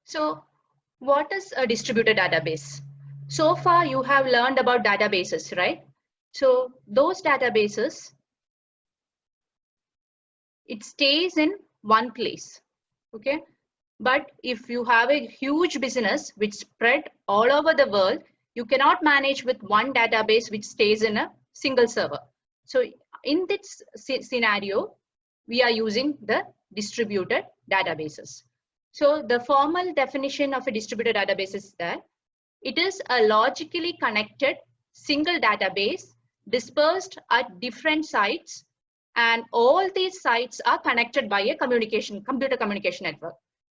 So what is a distributed database? So far you have learned about databases, right? So those databases, it stays in one place, okay? But if you have a huge business which spread all over the world, you cannot manage with one database which stays in a single server. So in this scenario, we are using the distributed databases. So the formal definition of a distributed database is that it is a logically connected single database dispersed at different sites, and all these sites are connected by a computer communication network.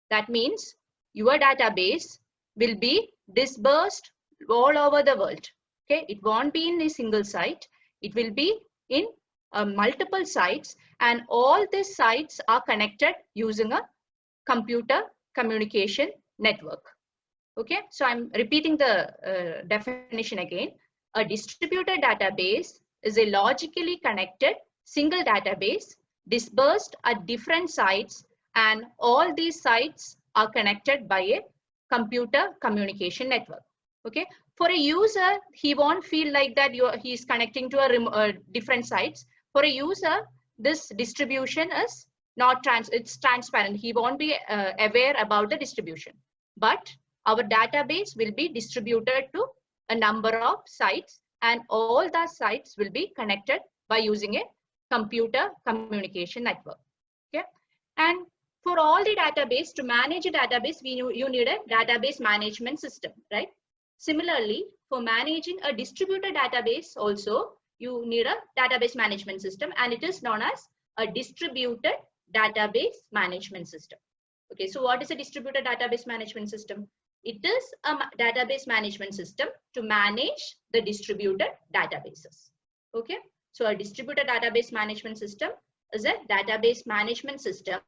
That means your database will be dispersed all over the world. Okay, it won't be in a single site. It will be in multiple sites, and all these sites are connected using a computer communication network. Okay, so I'm repeating the definition again. A distributed database is a logically connected single database dispersed at different sites, and all these sites are connected by a computer communication network. Okay, for a user, he won't feel like that he's connecting to a different sites. For a user, this distribution is not it's transparent. He won't be aware about the distribution. But our database will be distributed to a number of sites, and all the sites will be connected by using a computer communication network. Okay, and for all the database, to manage a database, you need a database management system, right? Similarly, for managing a distributed database also, you need a database management system, and it is known as a distributed database management system. Okay, so what is a distributed database management system? It is a database management system to manage the distributed databases. Okay, so a distributed database management system is a database management system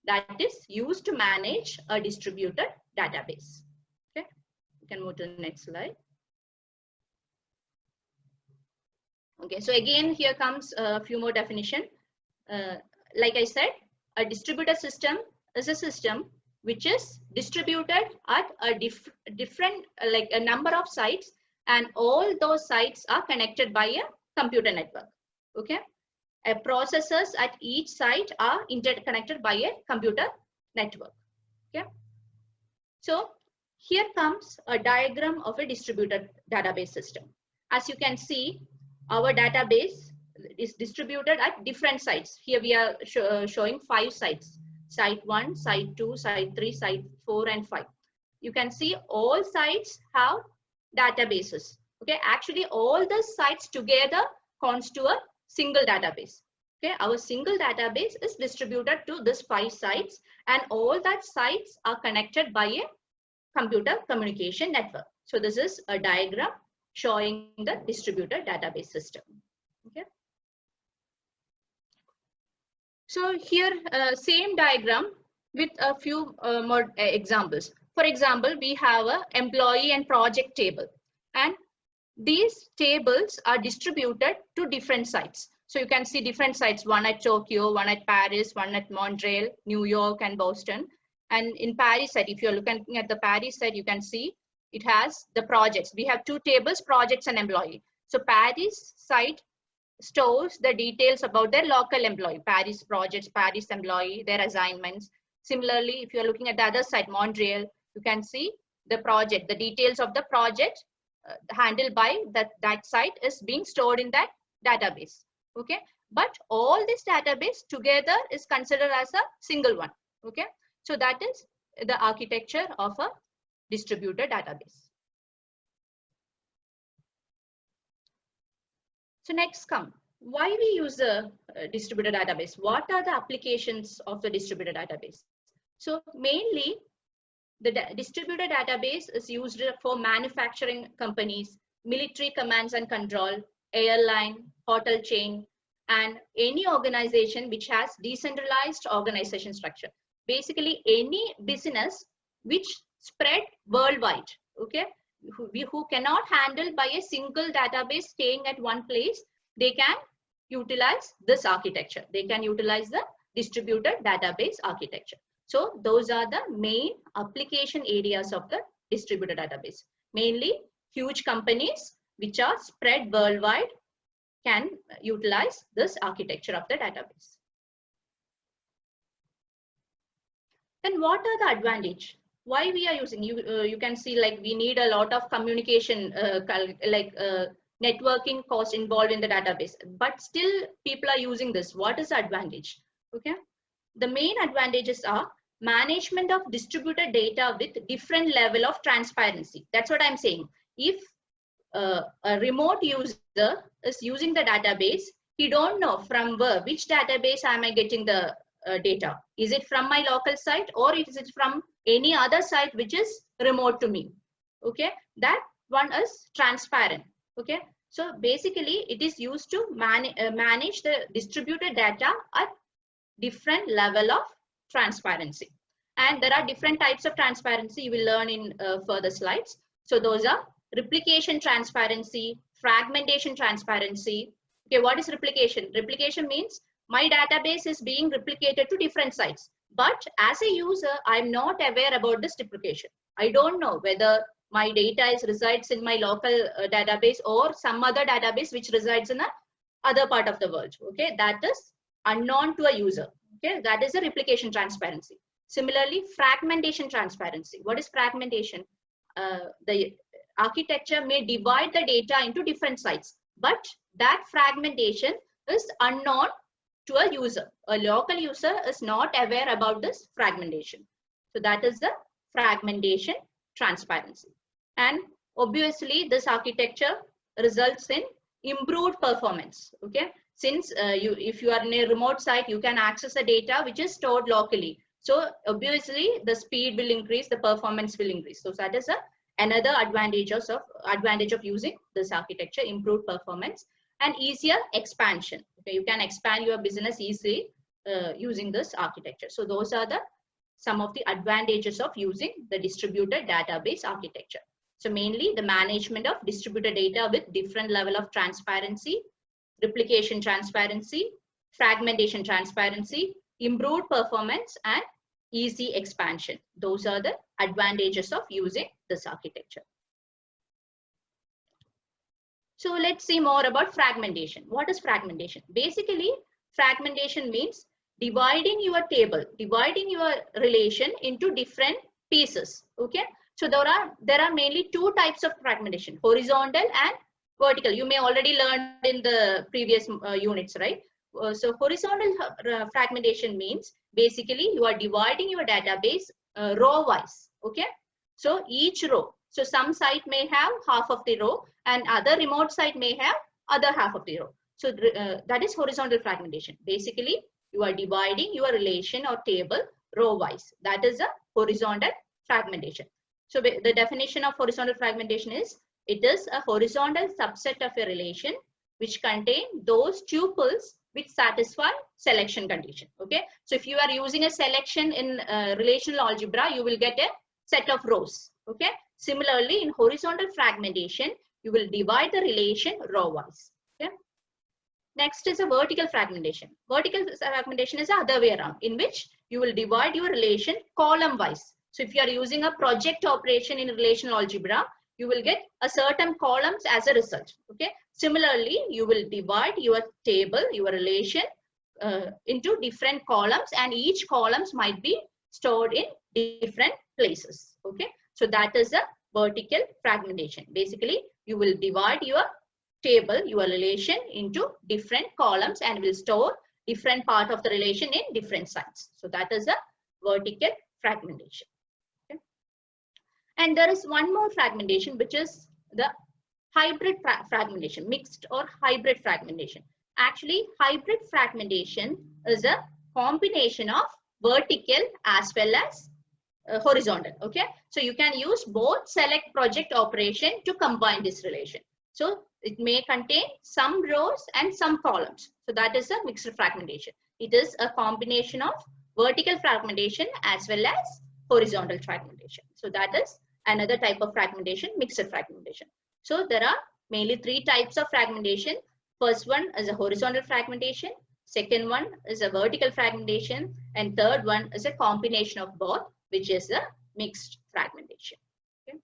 that is used to manage a distributed database. Okay, you can move to the next slide. Okay, so again, here comes a few more definition. Like I said, a distributed system is a system which is distributed at a different, like a number of sites, and all those sites are connected by a computer network. Okay, processors at each site are interconnected by a computer network. Okay, so here comes a diagram of a distributed database system. As you can see, our database is distributed at different sites. Here we are showing 5 sites. Site 1, site 2, site 3, site 4, and 5. You can see all sites have databases. Okay, actually all the sites together constitute a single database. Okay, our single database is distributed to these 5 sites, and all that sites are connected by a computer communication network. So this is a diagram showing the distributed database system. Okay. So here, same diagram with a few more examples. For example, we have an employee and project table, and these tables are distributed to different sites. So you can see different sites, one at Tokyo, one at Paris, one at Montreal, New York, and Boston. And in Paris site, if you're looking at the Paris site, you can see it has the projects. We have 2 tables, projects and employee. So Paris site stores the details about their local employee, Paris projects, Paris employee, their assignments. Similarly, if you're looking at the other side, Montreal, you can see the project, the details of the project handled by that site is being stored in that database. Okay, but all this database together is considered as a single one. Okay, so that is the architecture of a distributed database. So next come, why we use a distributed database? What are the applications of the distributed database? So mainly the distributed database is used for manufacturing companies, military commands and control, airline, hotel chain, and any organization which has decentralized organization structure. Basically any business which spread worldwide, okay, who cannot handle by a single database staying at one place, they can utilize this architecture. They can utilize the distributed database architecture. So those are the main application areas of the distributed database. Mainly huge companies which are spread worldwide can utilize this architecture of the database. Then what are the advantage? Why we are using? You can see like we need a lot of communication, networking cost involved in the database, but still people are using this. What is the advantage? Okay, the main advantages are management of distributed data with different level of transparency. That's what I'm saying. If a remote user is using the database, he don't know from where, which database am I getting the data. Is it from my local site or is it from any other site which is remote to me? Okay, that one is transparent. Okay, so basically it is used to manage the distributed data at different level of transparency. And there are different types of transparency you will learn in further slides. So those are replication transparency, fragmentation transparency. Okay, what is replication? Replication means my database is being replicated to different sites. But as a user, I'm not aware about this replication. I don't know whether my data resides in my local database or some other database which resides in a other part of the world. Okay, that is unknown to a user. Okay, that is a replication transparency. Similarly, fragmentation transparency. What is fragmentation? The architecture may divide the data into different sites, but that fragmentation is unknown to a user. A local user is not aware about this fragmentation. So that is the fragmentation transparency. And obviously this architecture results in improved performance. Okay, since if you are in a remote site, you can access the data which is stored locally. So obviously the speed will increase, the performance will increase. So that is another advantage of using this architecture, improved performance and easier expansion. Okay, you can expand your business easily using this architecture. So those are some of the advantages of using the distributed database architecture. So mainly the management of distributed data with different level of transparency, replication transparency, fragmentation transparency, improved performance and easy expansion. Those are the advantages of using this architecture. So let's see more about fragmentation. What is fragmentation? Basically, fragmentation means dividing your table, dividing your relation into different pieces. Okay, so there are mainly two types of fragmentation: horizontal and vertical. You may already learned in the previous units, right? So horizontal fragmentation means basically you are dividing your database row wise. Okay, so each row, so some site may have half of the row and other remote site may have other half of the row. So that is horizontal fragmentation. Basically you are dividing your relation or table row wise. That is a horizontal fragmentation. So the definition of horizontal fragmentation is it is a horizontal subset of a relation which contain those tuples which satisfy selection condition. Okay, so if you are using a selection in relational algebra, you will get a set of rows. Okay, similarly in horizontal fragmentation, you will divide the relation row wise. Okay, next is a vertical fragmentation. Vertical fragmentation is the other way around, in which you will divide your relation column wise. So if you are using a project operation in relational algebra, you will get a certain columns as a result. Okay, similarly you will divide your table, your relation into different columns, and each columns might be stored in different places. Okay, so that is a vertical fragmentation. Basically you will divide your table, your relation into different columns and will store different part of the relation in different sites. So that is a vertical fragmentation. Okay, and there is one more fragmentation, which is the hybrid fragmentation, mixed or hybrid fragmentation. Actually, hybrid fragmentation is a combination of vertical as well as horizontal. Okay, so you can use both select project operation to combine this relation. So it may contain some rows and some columns. So that is a mixed fragmentation. It is a combination of vertical fragmentation as well as horizontal fragmentation. So that is another type of fragmentation, mixed fragmentation. So there are mainly three types of fragmentation. First one is a horizontal fragmentation. Second one is a vertical fragmentation. And third one is a combination of both, which is a mixed fragmentation. Okay.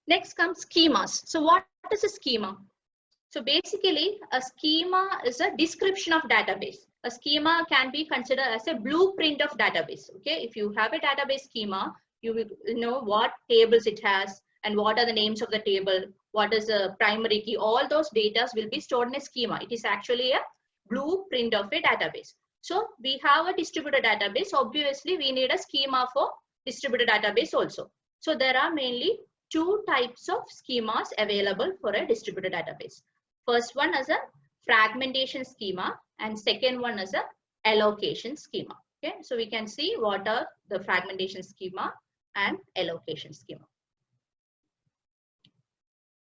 Next comes schemas. So what is a schema? So basically, a schema is a description of database. A schema can be considered as a blueprint of database. Okay, if you have a database schema, you will know what tables it has and what are the names of the table, what is the primary key. All those data will be stored in a schema. It is actually a blueprint of a database. So we have a distributed database. Obviously, we need a schema for distributed database also. So there are mainly two types of schemas available for a distributed database. First one is a fragmentation schema and second one is a allocation schema. Okay, so we can see what are the fragmentation schema and allocation schema.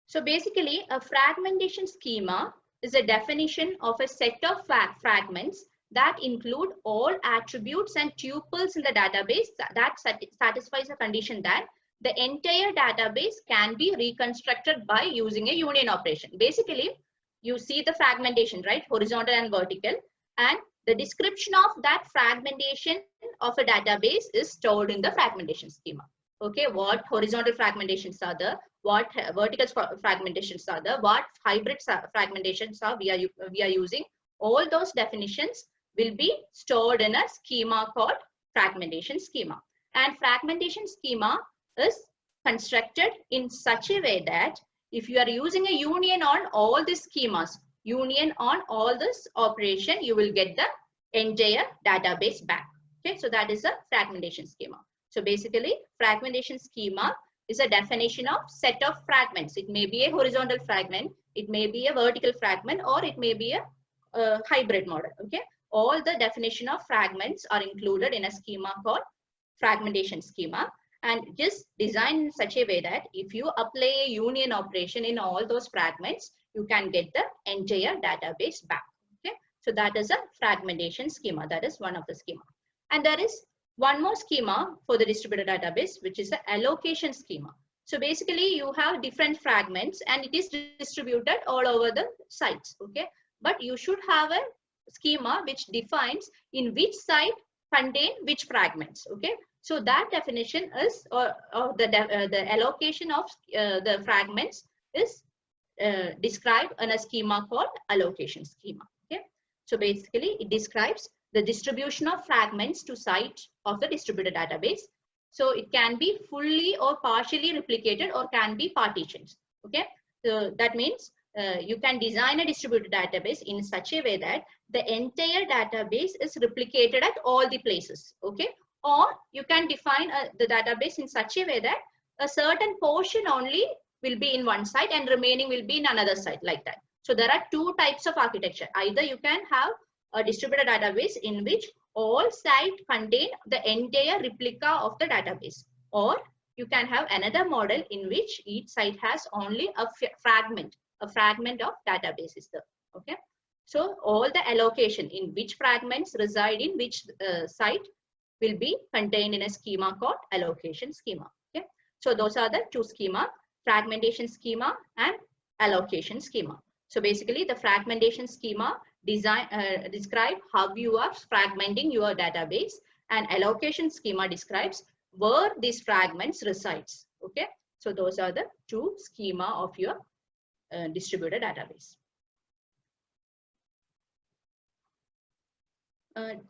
So basically, a fragmentation schema is a definition of a set of fragments that include all attributes and tuples in the database that satisfies the condition that the entire database can be reconstructed by using a union operation. Basically, you see the fragmentation, right? Horizontal and vertical. And the description of that fragmentation of a database is stored in the fragmentation schema. Okay, what horizontal fragmentations are there? What vertical fragmentations are there? What hybrid fragmentations are we are using? All those definitions will be stored in a schema called fragmentation schema. And fragmentation schema is constructed in such a way that if you are using a union on all these schemas, union on all this operation, you will get the entire database back. Okay, so that is a fragmentation schema. So basically, fragmentation schema is a definition of set of fragments. It may be a horizontal fragment, it may be a vertical fragment, or it may be a hybrid model. Okay, all the definition of fragments are included in a schema called fragmentation schema. And just designed in such a way that if you apply a union operation in all those fragments, you can get the entire database back. Okay, so that is a fragmentation schema. That is one of the schema. And there is one more schema for the distributed database, which is the allocation schema. So basically, you have different fragments and it is distributed all over the sites. Okay, but you should have a schema which defines in which site contain which fragments. Okay. So that definition is, or the allocation of the fragments is described in a schema called allocation schema. Okay, so basically it describes the distribution of fragments to site of the distributed database. So it can be fully or partially replicated or can be partitioned. Okay, so that means you can design a distributed database in such a way that the entire database is replicated at all the places. Okay. Or you can define the database in such a way that a certain portion only will be in one site and remaining will be in another site, like that. So there are two types of architecture. Either you can have a distributed database in which all sites contain the entire replica of the database, or you can have another model in which each site has only a fragment of database is there. Okay, so all the allocation in which fragments reside in which site will be contained in a schema called allocation schema. Okay, so those are the two schema: fragmentation schema and allocation schema. So basically, the fragmentation schema describe how you are fragmenting your database, and allocation schema describes where these fragments resides. Okay, so those are the two schema of your distributed database.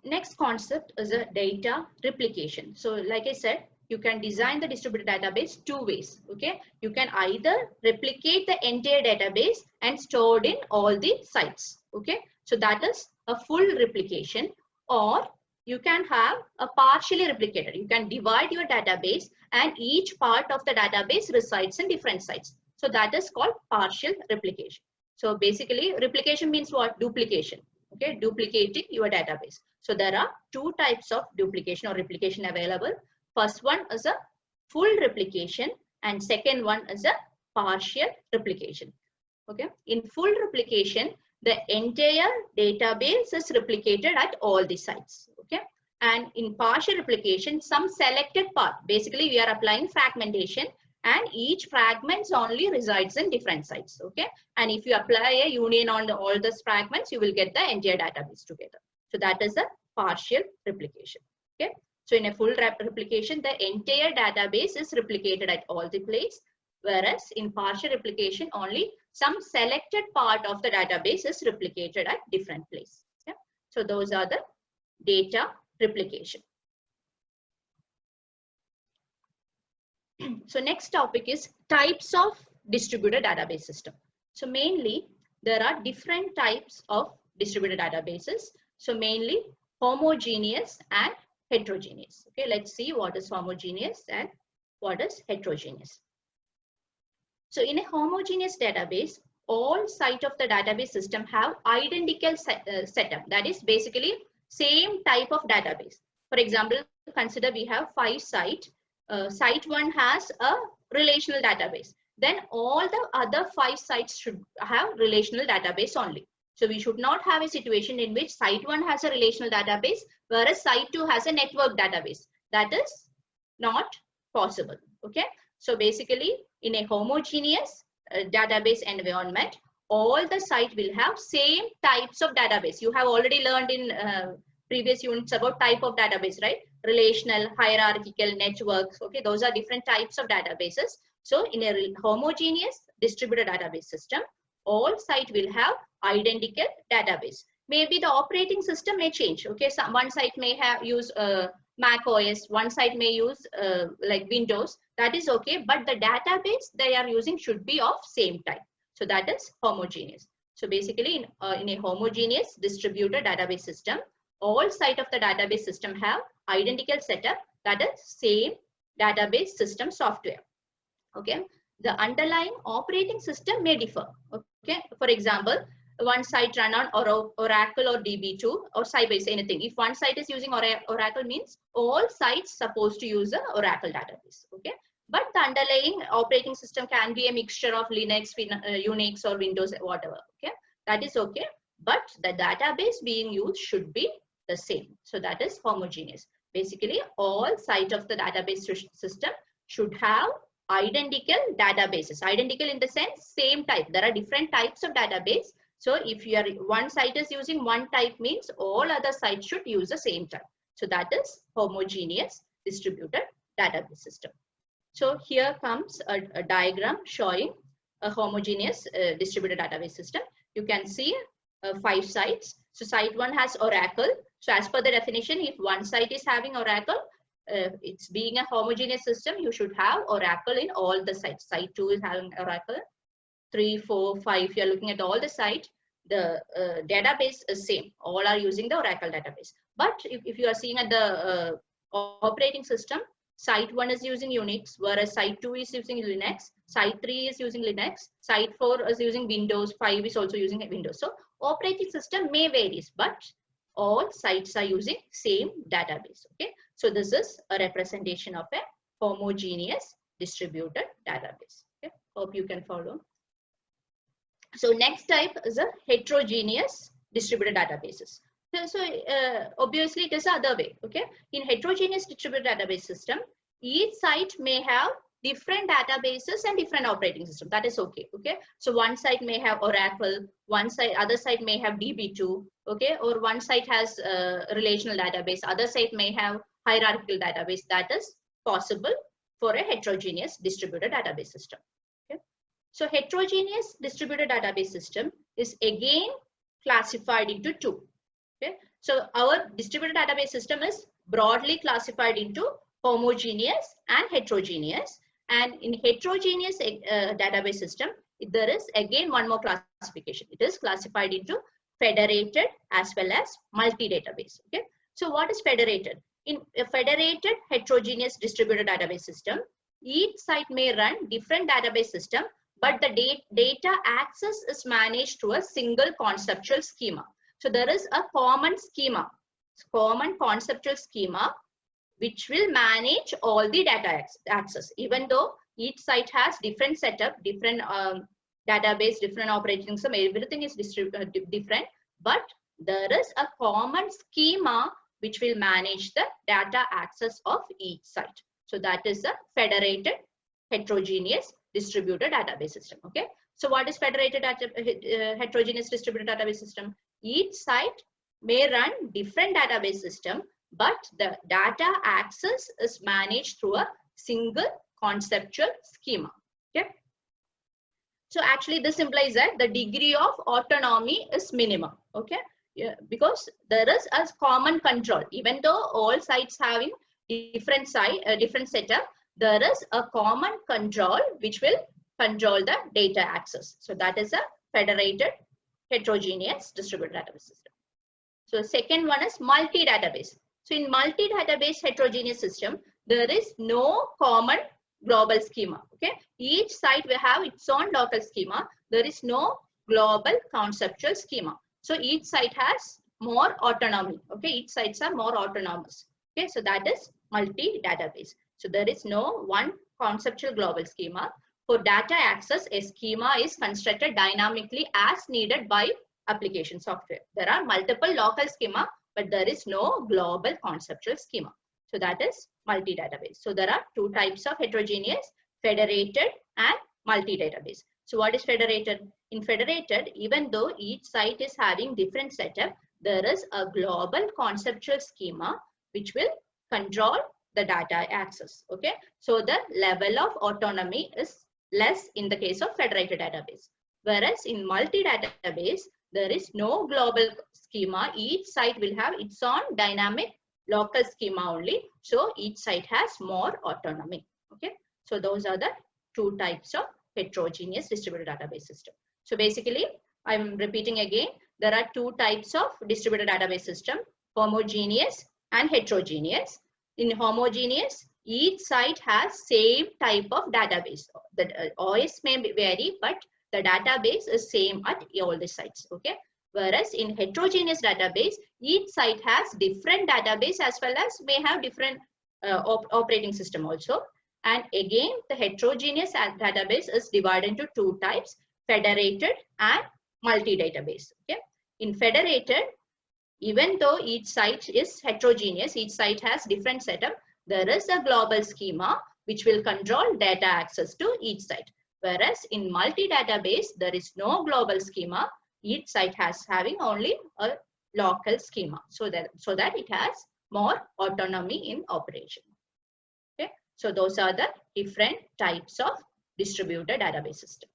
Next concept is a data replication. So like I said, you can design the distributed database two ways. Okay, you can either replicate the entire database and store it in all the sites. Okay, so that is a full replication, or you can have a partially replicated. You can divide your database and each part of the database resides in different sites. So that is called partial replication. So basically, replication means what? Duplication. Okay, duplicating your database. So there are two types of duplication or replication available. First one is a full replication and second one is a partial replication. Okay, in full replication, the entire database is replicated at all the sites. Okay, and in partial replication, some selected part, basically we are applying fragmentation, and each fragments only resides in different sites. Okay, and if you apply a union on all those fragments, you will get the entire database together. So that is a partial replication. Okay, so in a full replication, the entire database is replicated at all the places, whereas in partial replication, only some selected part of the database is replicated at different places. Okay? So those are the data replication. So next topic is types of distributed database system. So mainly there are different types of distributed databases. So mainly homogeneous and heterogeneous. Okay, let's see what is homogeneous and what is heterogeneous. So in a homogeneous database, all sites of the database system have identical setup. That is basically same type of database. For example, consider we have 5 sites. Site 1 has a relational database. Then all the other 5 sites should have relational database only. So we should not have a situation in which site 1 has a relational database, whereas site 2 has a network database. That is not possible. Okay. So basically in a homogeneous database environment, all the sites will have same types of database. You have already learned in previous units about type of database, right? Relational, hierarchical, networks. Okay, those are different types of databases. So in a homogeneous distributed database system, all sites will have identical database. Maybe the operating system may change. Okay, so one site may have use Mac OS, one site may use like Windows. That is okay, but the database they are using should be of same type. So that is homogeneous. So basically in a homogeneous distributed database system, all sites of the database system have identical setup, that is same database system software. Okay, the underlying operating system may differ. Okay, for example, one site run on Oracle or DB2 or Sybase, anything. If one site is using Oracle, means all sites supposed to use the Oracle database. Okay, but the underlying operating system can be a mixture of Linux, Unix or Windows, whatever. Okay, that is okay, but the database being used should be the same. So that is homogeneous. Basically all sites of the database system should have identical databases. Identical in the sense same type. There are different types of database. So if you are one site is using one type, means all other sites should use the same type. So that is homogeneous distributed database system. So here comes a diagram showing a homogeneous distributed database system. You can see 5 sites. So site 1 has Oracle. So as per the definition, if one site is having Oracle, it's being a homogeneous system, you should have Oracle in all the sites. Site 2 is having Oracle. 3, 4, 5, if you are looking at all the sites, the database is same. All are using the Oracle database. But if you are seeing at the operating system, site 1 is using Unix, whereas site 2 is using Linux, site 3 is using Linux, site 4 is using Windows, 5 is also using Windows. So operating system may vary, but all sites are using same database. Okay, so this is a representation of a homogeneous distributed database. Okay, hope you can follow. So next type is a heterogeneous distributed databases. So obviously it is the other way. Okay, in heterogeneous distributed database system, each site may have different databases and different operating system. That is okay. Okay, so one site may have Oracle, one site, other site may have DB2. Okay, or one site has a relational database, other site may have hierarchical database. That is possible for a heterogeneous distributed database system. Okay, so heterogeneous distributed database system is again classified into 2. Okay, so our distributed database system is broadly classified into homogeneous and heterogeneous. And in heterogeneous database system, there is again one more classification. It is classified into federated as well as multi-database. Okay, so what is federated? In a federated heterogeneous distributed database system, each site may run different database system, but the data access is managed through a single conceptual schema. So there is a common schema, common conceptual schema, which will manage all the data access, even though each site has different setup, different database, different operating system, everything is different, but there is a common schema which will manage the data access of each site. So that is a federated heterogeneous distributed database system. Okay. So what is federated heterogeneous distributed database system? Each site may run different database system, but the data access is managed through a single conceptual schema. Okay. So actually this implies that the degree of autonomy is minimum. Okay. Yeah, because there is a common control. Even though all sites having different setup, there is a common control which will control the data access. So that is a federated heterogeneous distributed database system. So second one is multi-database. So in multi-database heterogeneous system, there is no common global schema. Okay, each site will have its own local schema. There is no global conceptual schema. So each site has more autonomy. Okay, each sites are more autonomous. Okay, so that is multi-database. So there is no one conceptual global schema. For data access, a schema is constructed dynamically as needed by application software. There are multiple local schema, but there is no global conceptual schema. So that is multi-database. So there are two types of heterogeneous, federated and multi-database. So what is federated? In federated, even though each site is having different setup, there is a global conceptual schema which will control the data access. Okay, so the level of autonomy is less in the case of federated database. Whereas in multi-database, there is no global schema. Each site will have its own dynamic local schema only. So each site has more autonomy. Okay, so those are the two types of heterogeneous distributed database system. So basically, I'm repeating again, there are two types of distributed database system, homogeneous and heterogeneous. In homogeneous, each site has same type of database. The OS may vary, but the database is same at all the sites. Okay. Whereas in heterogeneous database, each site has different database as well as may have different operating system also. And again, the heterogeneous database is divided into two types, federated and multi-database. Okay. In federated, even though each site is heterogeneous, each site has different setup, there is a global schema which will control data access to each site. Whereas in multi-database, there is no global schema. Each site has having only a local schema, so that it has more autonomy in operation. Okay, so those are the different types of distributed database system.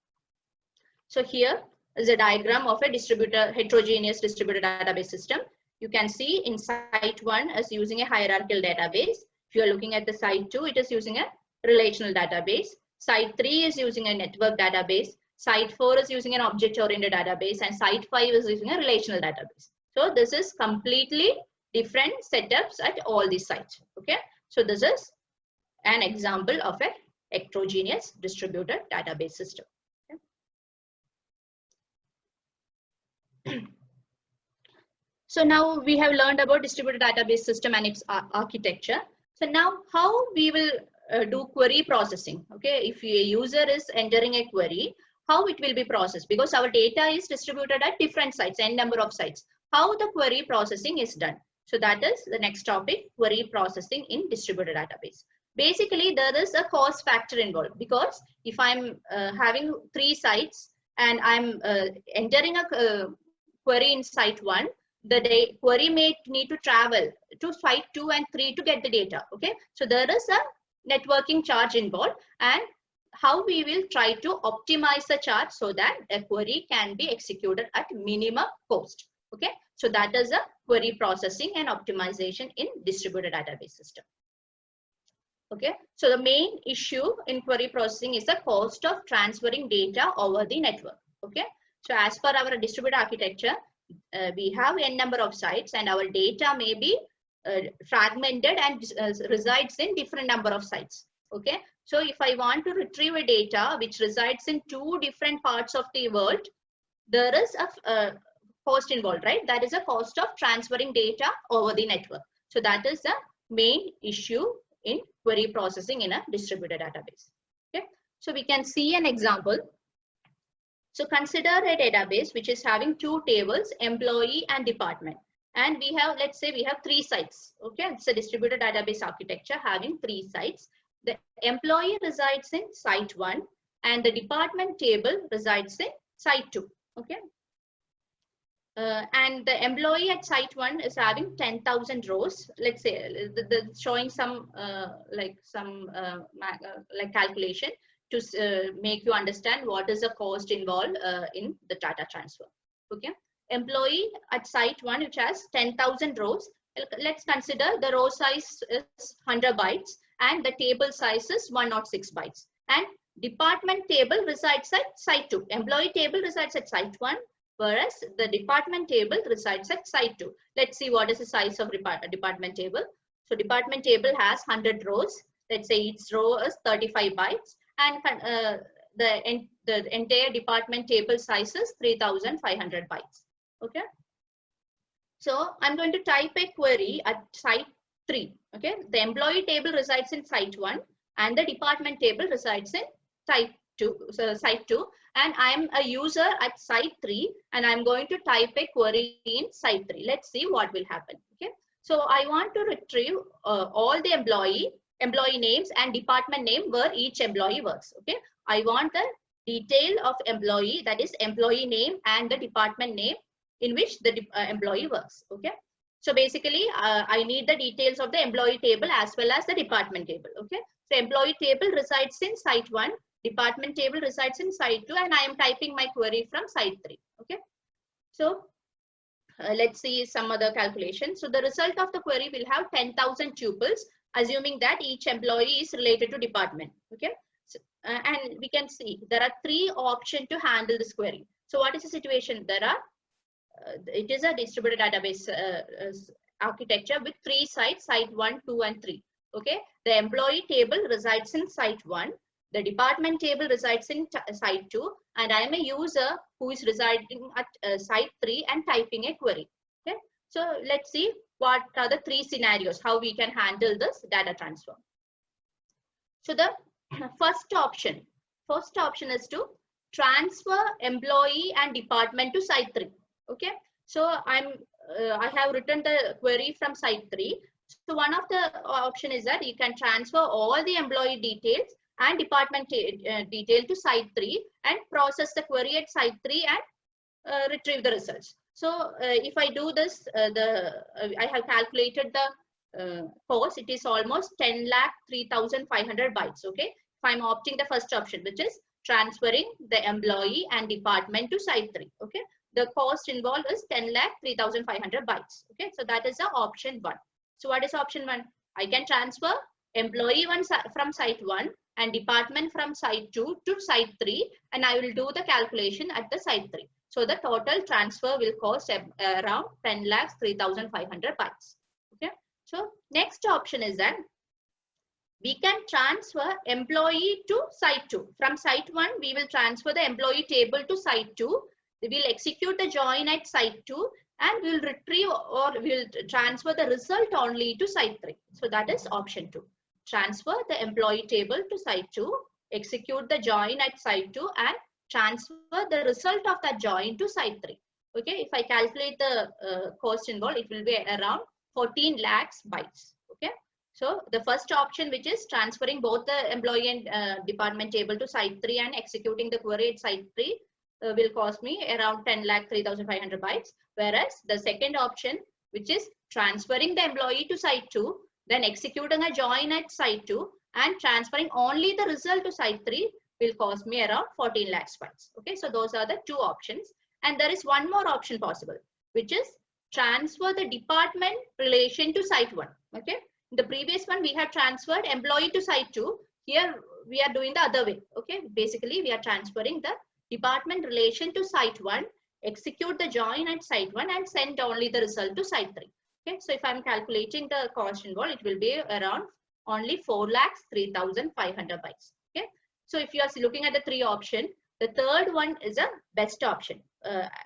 So here is a diagram of a heterogeneous distributed database system. You can see in site 1 is using a hierarchical database. If you are looking at the site 2, it is using a relational database. Site 3 is using a network database. Site 4 is using an object-oriented database, and Site 5 is using a relational database. So this is completely different setups at all these sites. Okay, so this is an example of a heterogeneous distributed database system. Okay. So now we have learned about distributed database system and its architecture. So now how we will do query processing. Okay, if a user is entering a query, how it will be processed, because our data is distributed at different sites, n number of sites. How the query processing is done. So that is the next topic, query processing in distributed database. Basically, there is a cost factor involved, because if I'm having 3 sites and I'm entering a query in site 1, the query may need to travel to site 2 and 3 to get the data. Okay, so there is a networking charge involved, and how we will try to optimize the charge so that a query can be executed at minimum cost. Okay, so that is a query processing and optimization in distributed database system. Okay, so the main issue in query processing is the cost of transferring data over the network. Okay, so as per our distributed architecture, we have n number of sites and our data may be fragmented and resides in different number of sites. Okay, so if I want to retrieve a data which resides in 2 different parts of the world, there is a cost involved, right? That is a cost of transferring data over the network. So that is the main issue in query processing in a distributed database. Okay, so we can see an example. So consider a database which is having 2 tables, employee and department. And we have, let's say we have 3 sites. Okay, it's a distributed database architecture having 3 sites. the employee resides in site 1 and the department table resides in site 2. Okay. And the employee at site 1 is having 10,000 rows. Let's say showing some like calculation to make you understand what is the cost involved in the data transfer. Okay. Employee at site 1 which has 10,000 rows. Let's consider the row size is 100 bytes and the table size is 106 bytes. And department table resides at site 2. Employee table resides at site 1. Whereas the department table resides at site 2. Let's see what is the size of department table. So department table has 100 rows. Let's say each row is 35 bytes. And the entire department table size is 3,500 bytes. Okay. So I'm going to type a query at site 3. Okay. The employee table resides in site 1 and the department table resides in site 2. And I'm a user at site 3 and I'm going to type a query in site 3. Let's see what will happen. Okay. So I want to retrieve all the employee names and department name where each employee works. Okay. I want the detail of employee, that is employee name and the department name in which the employee works. Okay. So basically I need the details of the employee table as well as the department table. Okay. So employee table resides in site 1. Department table resides in site 2 and I am typing my query from site 3. Okay. So let's see some other calculation. So the result of the query will have 10,000 tuples, assuming that each employee is related to department. Okay. So, and we can see there are 3 options to handle this query. So what is the situation? There are, it is a distributed database architecture with 3 sites, site 1, 2 and 3. Okay. The employee table resides in site 1. The department table resides in site 2 and I am a user who is residing at site 3 and typing a query. Okay. So let's see what are the 3 scenarios, how we can handle this data transfer. So the first option is to transfer employee and department to site 3. Okay. So I have written the query from site 3. So one of the option is that you can transfer all the employee details and department detail to site 3 and process the query at site 3 and retrieve the results. So if I do this, I have calculated the cost. It is almost 10,03,500 bytes. Okay. If I'm opting the first option, which is transferring the employee and department to site 3. Okay. The cost involved is 10,03,500 bytes. Okay. So that is the option 1. So what is option 1? I can transfer employee from site 1 and department from site 2 to site 3 and I will do the calculation at the site 3. So the total transfer will cost around 10,03,500 bytes. Okay. So next option is that we can transfer employee to site 2. From site 1 we will transfer the employee table to site 2. We will execute the join at site 2 and we will retrieve or we will transfer the result only to site 3. So that is option 2. Transfer the employee table to site 2, execute the join at site 2 and transfer the result of that join to site 3. Okay, if I calculate the cost involved, it will be around 14 lakhs bytes. Okay, so the first option, which is transferring both the employee and department table to site 3 and executing the query at site 3 will cost me around 10,03,500 bytes. Whereas the second option, which is transferring the employee to site 2, then executing a join at site 2 and transferring only the result to site 3 will cost me around 14 lakhs bytes. Okay, so those are the 2 options. And there is one more option possible, which is transfer the department relation to site 1. Okay, in the previous one we have transferred employee to site 2. Here we are doing the other way. Okay, basically we are transferring the department relation to site 1, execute the join at site 1 and send only the result to site 3. Okay, so if I'm calculating the cost involved, it will be around only 4,03,500 bytes. Okay, so if you are looking at the 3 options, the third one is a best option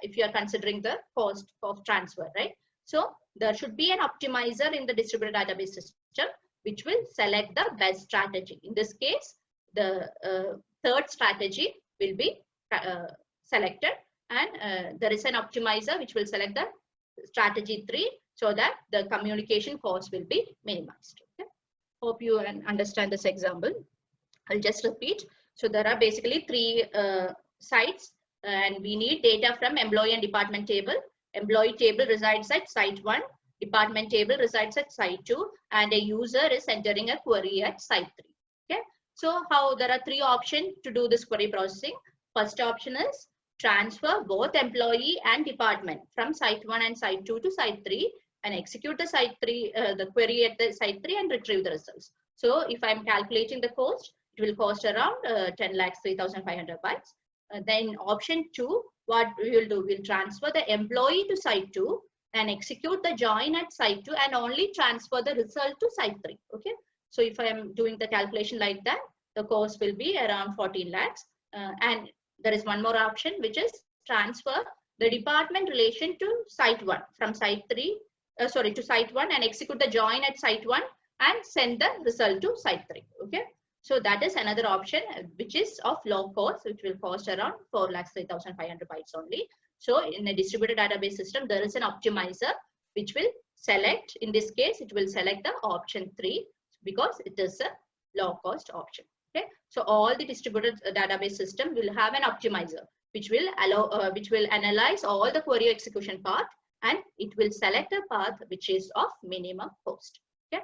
if you are considering the cost of transfer, right? So there should be an optimizer in the distributed database system which will select the best strategy. In this case, the third strategy will be selected and there is an optimizer which will select the strategy 3 so that the communication cost will be minimized. Okay? Hope you understand this example. I'll just repeat. So there are basically three sites, and we need data from employee and department table. Employee table resides at site 1, department table resides at site 2, and a user is entering a query at site 3. Okay. So how there are three options to do this query processing. First option is transfer both employee and department from site 1 and site 2 to site 3 and execute the site 3, the query at the site 3 and retrieve the results. So if I'm calculating the cost, it will cost around 10 lakhs 3,500 bytes. Then option 2, what we will do, we'll transfer the employee to site 2 and execute the join at site 2 and only transfer the result to site 3. Okay. So if I am doing the calculation like that, the cost will be around 14 lakhs. And there is one more option, which is transfer the department relation to site 1 from site 3, to site 1 and execute the join at site 1 and send the result to site 3. Okay. So that is another option, which is of low cost, which will cost around 4 lakhs 3,500 bytes only. So in a distributed database system, there is an optimizer which will select, in this case, it will select the option 3 because it is a low cost option. Okay. So all the distributed database system will have an optimizer which will allow, which will analyze all the query execution path, and it will select a path which is of minimum cost. Okay.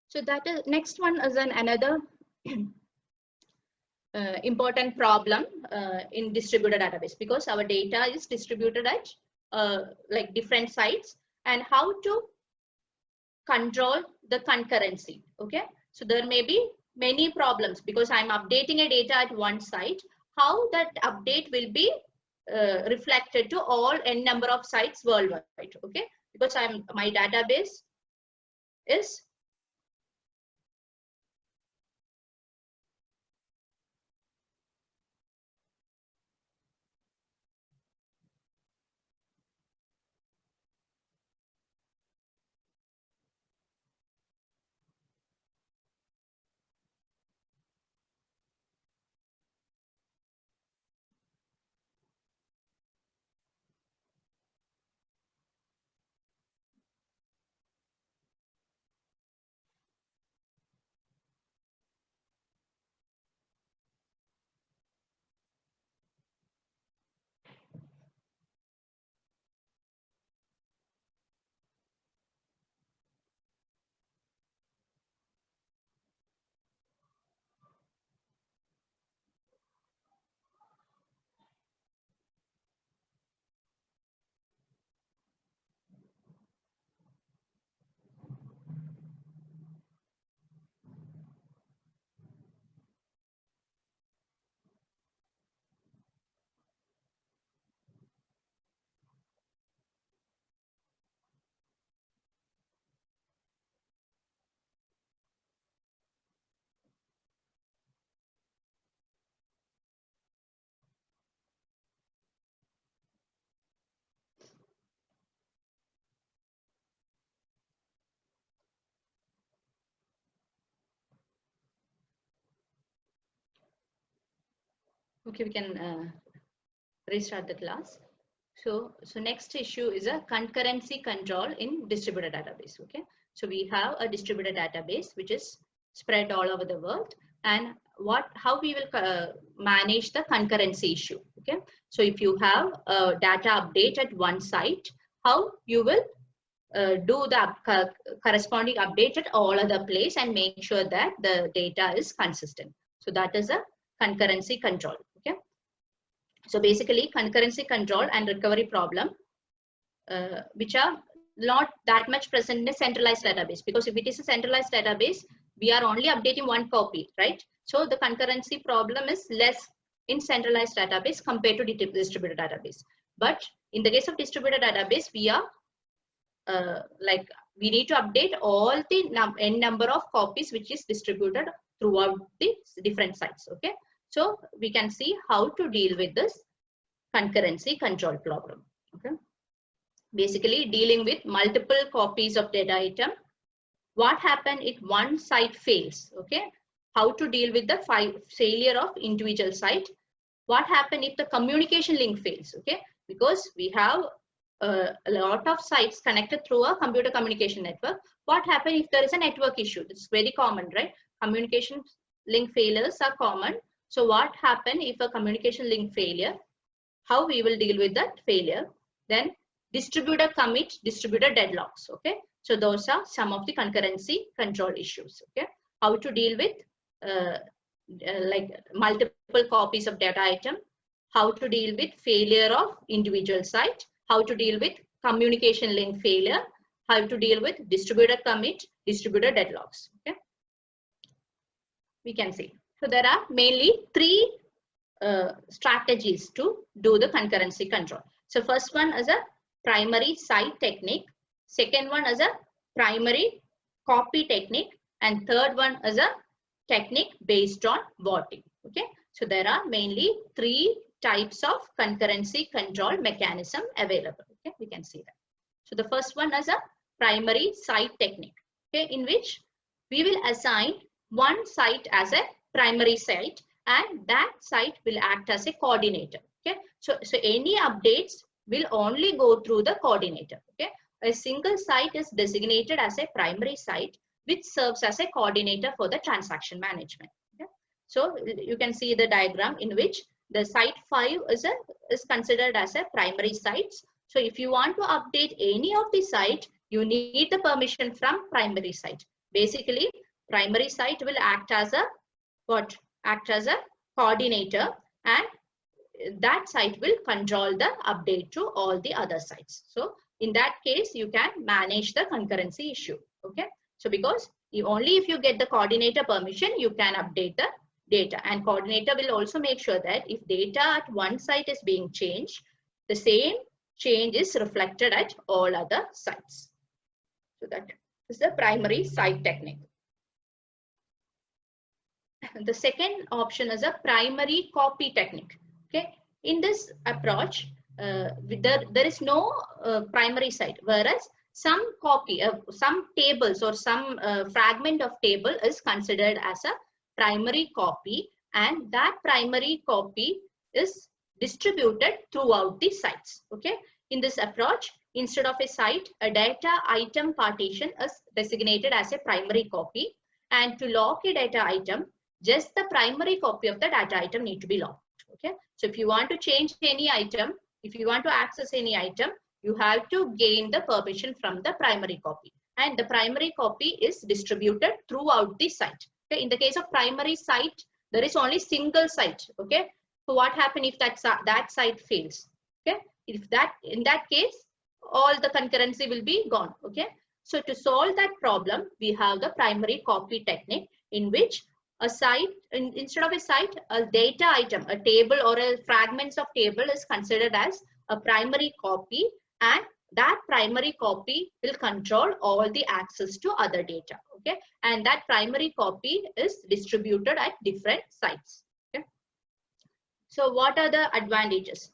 So that is, next one is another important problem in distributed database, because our data is distributed at like different sites, and how to control the concurrency. Okay. So there may be many problems because I'm updating a data at one site. How that update will be reflected to all n number of sites worldwide. Okay. Because my database is okay. We can restart the class. So next issue is a concurrency control in distributed database. Okay. So we have a distributed database which is spread all over the world, and how we will manage the concurrency issue. Okay. So if you have a data update at one site, how you will do the corresponding update at all other place and make sure that the data is consistent. So that is a concurrency control. Okay. So basically concurrency control and recovery problem, which are not that much present in a centralized database, because if it is a centralized database, we are only updating one copy, right? So the concurrency problem is less in centralized database compared to distributed database. But in the case of distributed database, we are we need to update all the n number of copies which is distributed throughout the different sites. Okay. So we can see how to deal with this concurrency control problem. Okay. Basically dealing with multiple copies of data item. What happened if one site fails? Okay. How to deal with the failure of individual site? What happened if the communication link fails? Okay. Because we have a lot of sites connected through a computer communication network, what happens if there is a network issue? It's very common, right? Communication link failures are common. So what happens if a communication link failure? How we will deal with that failure? Then distributor commit, distributor deadlocks. Okay, so those are some of the concurrency control issues. Okay, how to deal with like multiple copies of data item, how to deal with failure of individual site, how to deal with communication link failure, how to deal with distributor commit, distributor deadlocks. Okay, we can see. So there are mainly three strategies to do the concurrency control. So first one is a primary site technique, second one is a primary copy technique, and third one is a technique based on voting. Okay, so there are mainly three types of concurrency control mechanism available. Okay, we can see that. So the first one is a primary site technique, okay, in which we will assign one site as a primary site, and that site will act as a coordinator. Okay, so any updates will only go through the coordinator. Okay, a single site is designated as a primary site, which serves as a coordinator for the transaction management. Okay, so you can see the diagram in which the site 5 is considered as a primary site. So if you want to update any of the site, you need the permission from primary site. Basically, primary site will act as a coordinator, and that site will control the update to all the other sites. So in that case, you can manage the concurrency issue. Okay, so because only if you get the coordinator permission, you can update the data, and coordinator will also make sure that if data at one site is being changed, the same change is reflected at all other sites. So that is the primary site technique. The second option is a primary copy technique. Okay, in this approach, there is no primary site, whereas some copy, some tables or some fragment of table is considered as a primary copy, and that primary copy is distributed throughout the sites. Okay, in this approach, instead of a site, a data item partition is designated as a primary copy, and to lock a data item, just the primary copy of the data item need to be locked. Okay, so if you want to change any item, if you want to access any item, you have to gain the permission from the primary copy, and the primary copy is distributed throughout the site. Okay, in the case of primary site, there is only single site. Okay, so what happens if that site fails? Okay, if in that case, all the concurrency will be gone. Okay, so to solve that problem, we have the primary copy technique, in which a site, instead of a site, a data item, a table or a fragments of table is considered as a primary copy, and that primary copy will control all the access to other data. Okay, and that primary copy is distributed at different sites. Okay, so what are the advantages?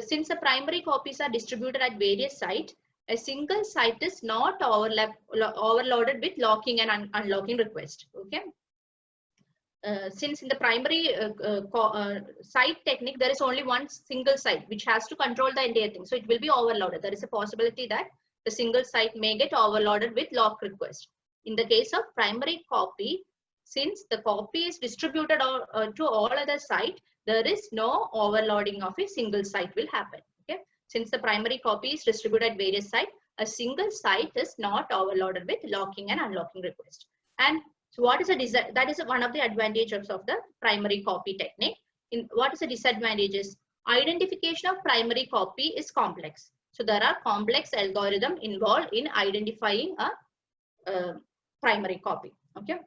Since the primary copies are distributed at various sites, a single site is not overloaded with locking and unlocking requests. Okay, since in the primary site technique, there is only one single site which has to control the entire thing, so it will be overloaded. There is a possibility that the single site may get overloaded with lock request. In the case of primary copy, since the copy is distributed to all other sites, there is no overloading of a single site will happen. Okay, since the primary copy is distributed at various sites, a single site is not overloaded with locking and unlocking request. And so what is that is one of the advantages of the primary copy technique. What is the disadvantages? Identification of primary copy is complex. So there are complex algorithms involved in identifying a primary copy. Okay,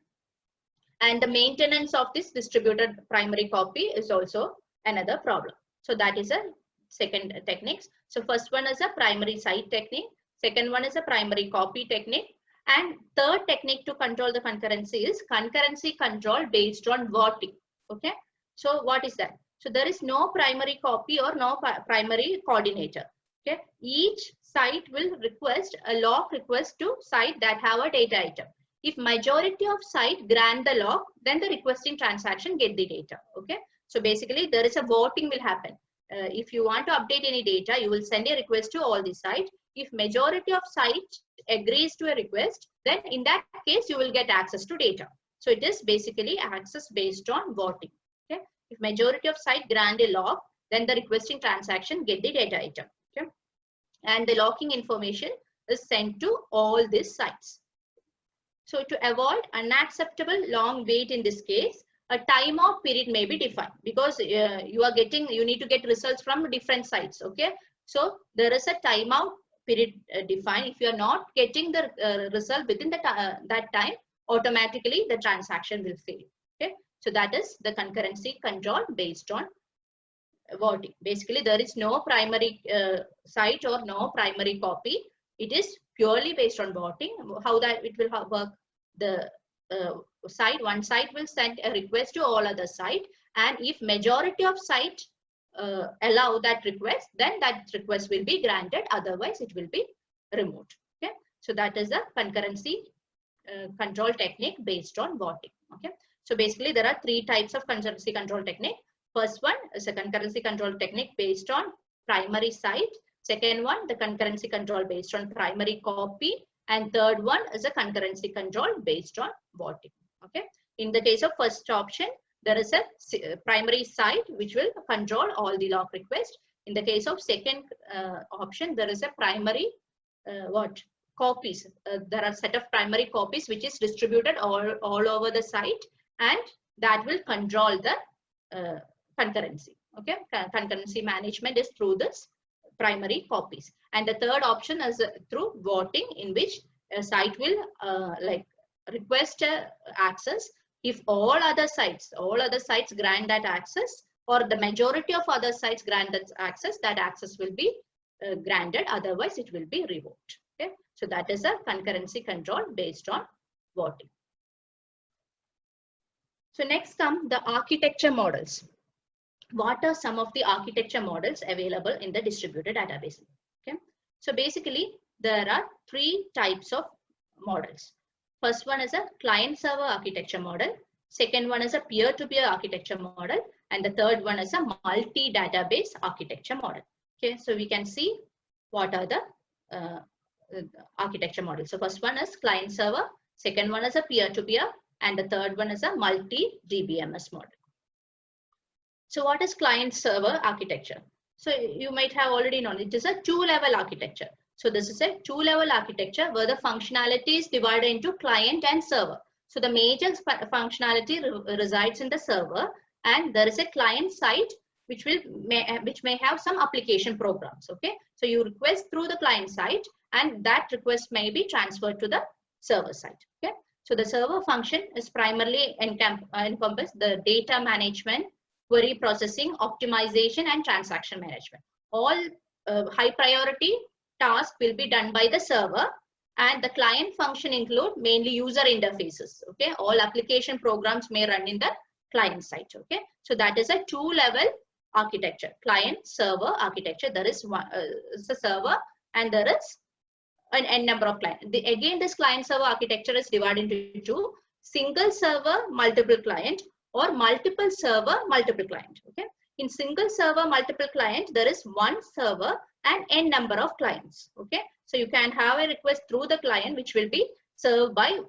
and the maintenance of this distributed primary copy is also another problem. So that is a second technique. So first one is a primary site technique. Second one is a primary copy technique. And third technique to control the concurrency is concurrency control based on voting. Okay, so what is that? So there is no primary copy or no primary coordinator. Okay, each site will request a lock request to site that have a data item. If majority of site grant the lock, then the requesting transaction get the data. Okay, so basically there is a voting will happen. if you want to update any data, you will send a request to all the site. If majority of site agrees to a request, then in that case, you will get access to data. So it is basically access based on voting. Okay. If majority of site grant a lock, then the requesting transaction get the data item. Okay. And the locking information is sent to all these sites. So to avoid unacceptable long wait in this case, a timeout period may be defined, because you need to get results from different sites. Okay. So there is a timeout period defined. If you are not getting the result within that time, automatically the transaction will fail. Okay. So that is the concurrency control based on voting. Basically, there is no primary site or no primary copy. It is purely based on voting. How that it will work? The one site will send a request to all other site, and if majority of site allow that request, then that request will be granted. Otherwise, it will be removed. Okay. So that is a concurrency control technique based on voting. Okay. So basically, there are three types of concurrency control technique. First one is a concurrency control technique based on primary site. Second one, the concurrency control based on primary copy. And third one is a concurrency control based on voting. Okay. In the case of first option, there is a primary site which will control all the lock requests. In the case of second option, there is a primary copies. There are set of primary copies which is distributed all over the site, and that will control the concurrency. Okay. Concurrency management is through this primary copies. And the third option is through voting, in which a site will request access. If all other sites grant that access, or the majority of other sites grant that access will be granted. Otherwise, it will be revoked. Okay. So that is a concurrency control based on voting. So next come the architecture models. What are some of the architecture models available in the distributed database? Okay. So basically, there are three types of models. First one is a client-server architecture model. Second one is a peer-to-peer architecture model. And the third one is a multi-database architecture model. Okay, so we can see what are the architecture models. So first one is client-server. Second one is a peer-to-peer. And the third one is a multi-DBMS model. So what is client-server architecture? So you might have already known it is a two-level architecture. So this is a two-level architecture where the functionality is divided into client and server. So the major functionality resides in the server, and there is a client side which may have some application programs. Okay, so you request through the client side, and that request may be transferred to the server side. Okay, so the server function is primarily encompass the data management, query processing, optimization, and transaction management. All high priority tasks will be done by the server, and the client function include mainly user interfaces. Okay, all application programs may run in the client side. Okay, so that is a two-level architecture, client server architecture. There is one a server, and there is an n number of clients. Again, this client server architecture is divided into two: single server, multiple client, or multiple server, multiple client. Okay, in single server, multiple client, there is one server and n number of clients. Okay, so you can have a request through the client which will be served by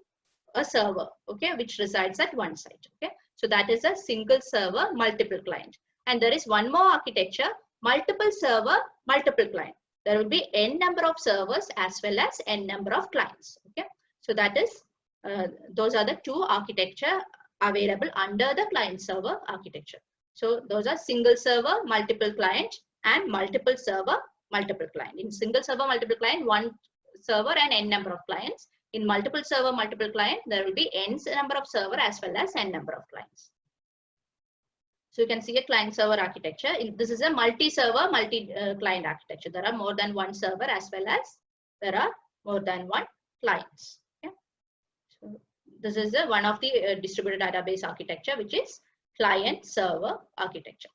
a server. Okay, which resides at one site. Okay, so that is a single server, multiple client. And there is one more architecture: multiple server, multiple client. There will be n number of servers as well as n number of clients. Okay, so that is those are the two architecture available under the client server architecture. So those are single server, multiple client, and multiple server, multiple client. In single server, multiple client, one server and n number of clients. In multiple server, multiple client, there will be n number of server as well as n number of clients. So you can see a client server architecture. This is a multi-server, multi-client architecture. There are more than one server as well as there are more than one clients. Okay. So this is one of the distributed database architecture, which is client server architecture.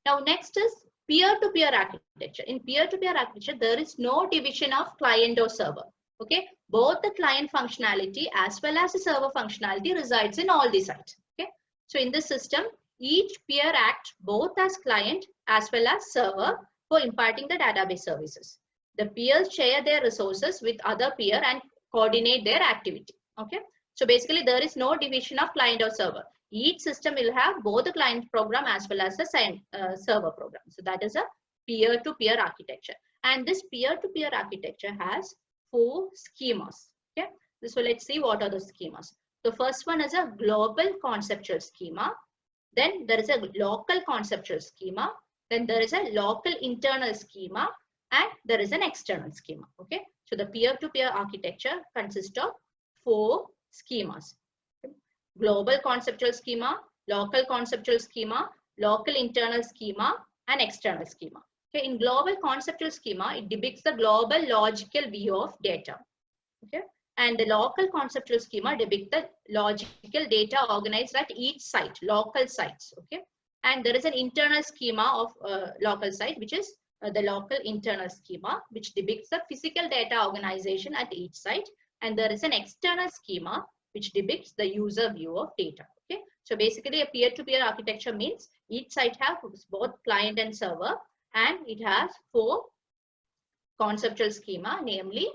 Now next is peer-to-peer architecture. In peer-to-peer architecture, there is no division of client or server. Okay, both the client functionality as well as the server functionality resides in all the sites. Okay, so in this system, Each peer acts both as client as well as server for imparting the database services. The peers share their resources with other peer and coordinate their activity. Okay. So basically there is no division of client or server. Each system will have both the client program as well as the server program. So that is a peer-to-peer architecture. And this peer-to-peer architecture has 4 schemas. Okay. So let's see what are the schemas. The first one is a global conceptual schema. Then there is a local conceptual schema. Then there is a local internal schema. And there is an external schema. Okay. So the peer-to-peer architecture consists of 4 schemas. Global conceptual schema, local conceptual schema, local internal schema, and external schema. Okay. In global conceptual schema, it depicts the global logical view of data. Okay. And the local conceptual schema depicts the logical data organized at each site, local sites. Okay. And there is an internal schema of local site, which is the local internal schema, which depicts the physical data organization at each site. And there is an external schema, which depicts the user view of data. Okay. So basically a peer-to-peer architecture means each site has both client and server, and it has 4 conceptual schema, namely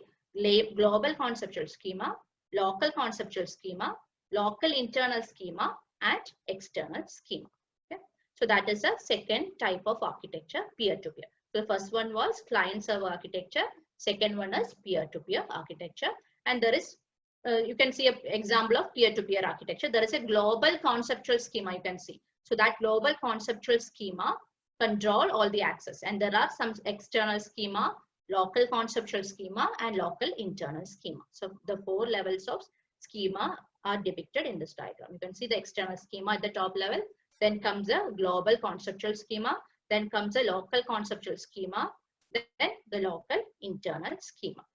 global conceptual schema, local conceptual schema, local internal schema, and external schema. Okay. So that is a second type of architecture, peer-to-peer. So the first one was client-server architecture. Second one is peer-to-peer architecture. And there is, you can see an example of peer-to-peer architecture. There is a global conceptual schema you can see. So that global conceptual schema control all the access. And there are some external schema, local conceptual schema, and local internal schema. So the 4 levels of schema are depicted in this diagram. You can see the external schema at the top level. Then comes a global conceptual schema. Then comes a local conceptual schema. Then the local internal schema.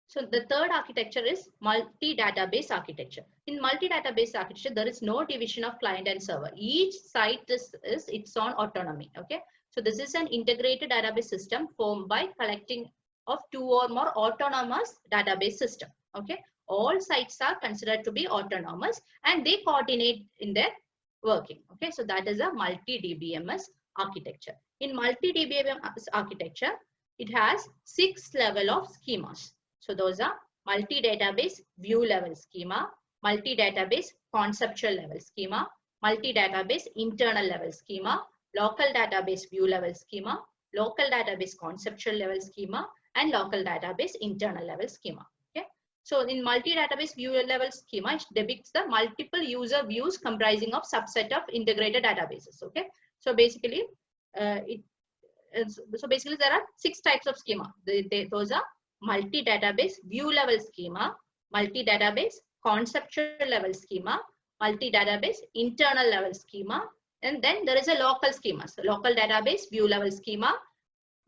So the third architecture is multi-database architecture. In multi-database architecture, there is no division of client and server. Each site is its own autonomy. Okay. So this is an integrated database system formed by collecting of 2 or more autonomous database system. Okay. All sites are considered to be autonomous and they coordinate in their working. Okay. So that is a multi-DBMS architecture. In multi-DBMS architecture, it has 6 levels of schemas. So those are multi-database view level schema, multi-database conceptual level schema, multi-database internal level schema, local database view level schema, local database conceptual level schema, and local database internal level schema. Okay. So in multi-database view level schema, it depicts the multiple user views comprising of subset of integrated databases. Okay. So basically, there are 6 types of schema. Those are multi-database view level schema, multi-database conceptual level schema, multi-database internal level schema, and then there is a local schema. So local database view level schema,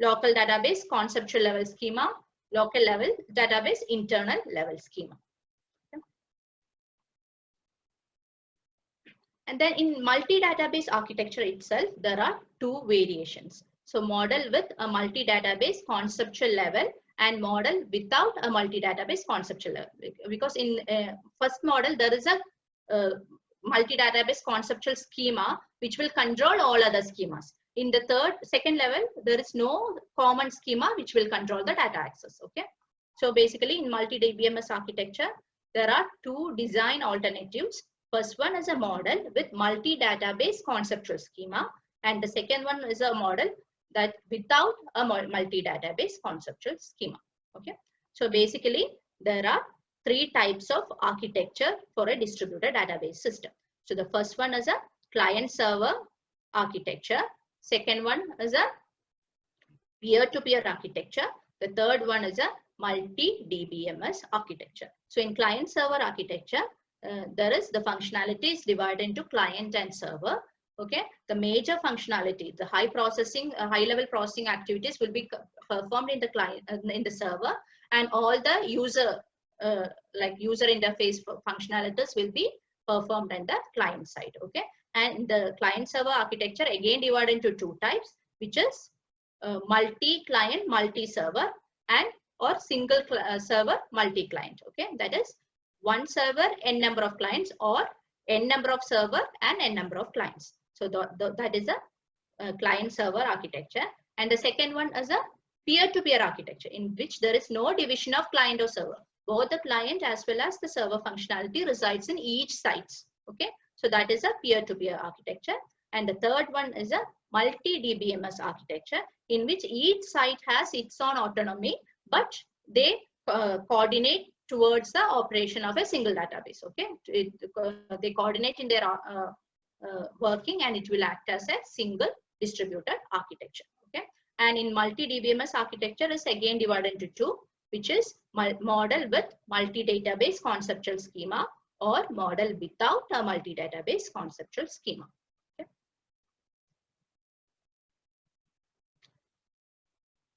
local database conceptual level schema, local level database internal level schema. Okay. And then in multi-database architecture itself, there are 2 variations. So model with a multi-database conceptual level and model without a multi-database conceptual level. Because in first model, there is a multi-database conceptual schema which will control all other schemas. In the second level, there is no common schema which will control the data access. Okay. So basically in multi-DBMS architecture, there are 2 design alternatives. First one is a model with multi-database conceptual schema, and the second one is a model that without a multi-database conceptual schema. Okay. So basically there are 3 types of architecture for a distributed database system. So the first one is a client-server architecture. Second one is a peer-to-peer architecture. The third one is a multi-DBMS architecture. So in client-server architecture, there is the functionality is divided into client and server. Okay, the major functionality, the high-level processing activities will be performed in the client, in the server, and all the user interface functionalities will be performed on the client side. Okay, and the client-server architecture again divided into 2 types, which is multi-client, multi-server, and or single server, multi-client. Okay, that is one server, n number of clients, or n number of server and n number of clients. So that is a client server architecture. And the second one is a peer-to-peer architecture, in which there is no division of client or server. Both the client as well as the server functionality resides in each site. Okay, so that is a peer-to-peer architecture. And the third one is a multi-DBMS architecture, in which each site has its own autonomy, but they coordinate towards the operation of a single database. Okay, they coordinate in their working, and it will act as a single distributed architecture. Okay, and in multi-DBMS architecture is again divided into two, which is model with multi-database conceptual schema or model without a multi-database conceptual schema. Okay.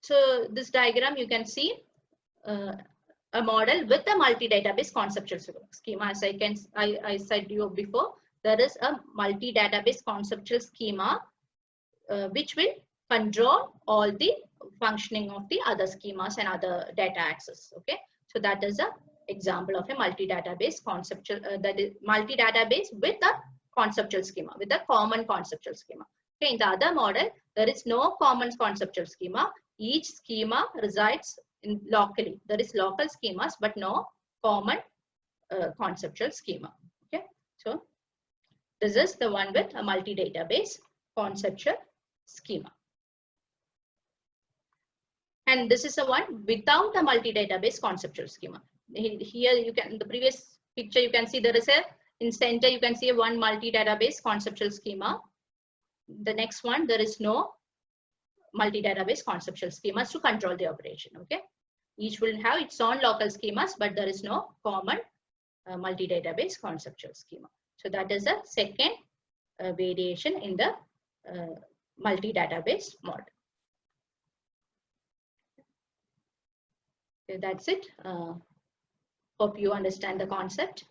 So this diagram you can see a model with a multi-database conceptual schema. As I said you before, there is a multi-database conceptual schema which will control all the functioning of the other schemas and other data access. Okay, so that is a example of a multi-database conceptual that is multi-database with a conceptual schema, with a common conceptual schema. Okay, in the other model there is no common conceptual schema. Each schema resides in locally. There is local schemas but no common conceptual schema. Okay, so this is the one with a multi-database conceptual schema. And this is the one without a multi-database conceptual schema. Here you can, in the previous picture you can see there is a, in center you can see one multi-database conceptual schema. The next one there is no multi-database conceptual schemas to control the operation. Okay, each will have its own local schemas, but there is no common multi-database conceptual schema. So that is the second variation in the multi-database model. Okay, that's it. Hope you understand the concept.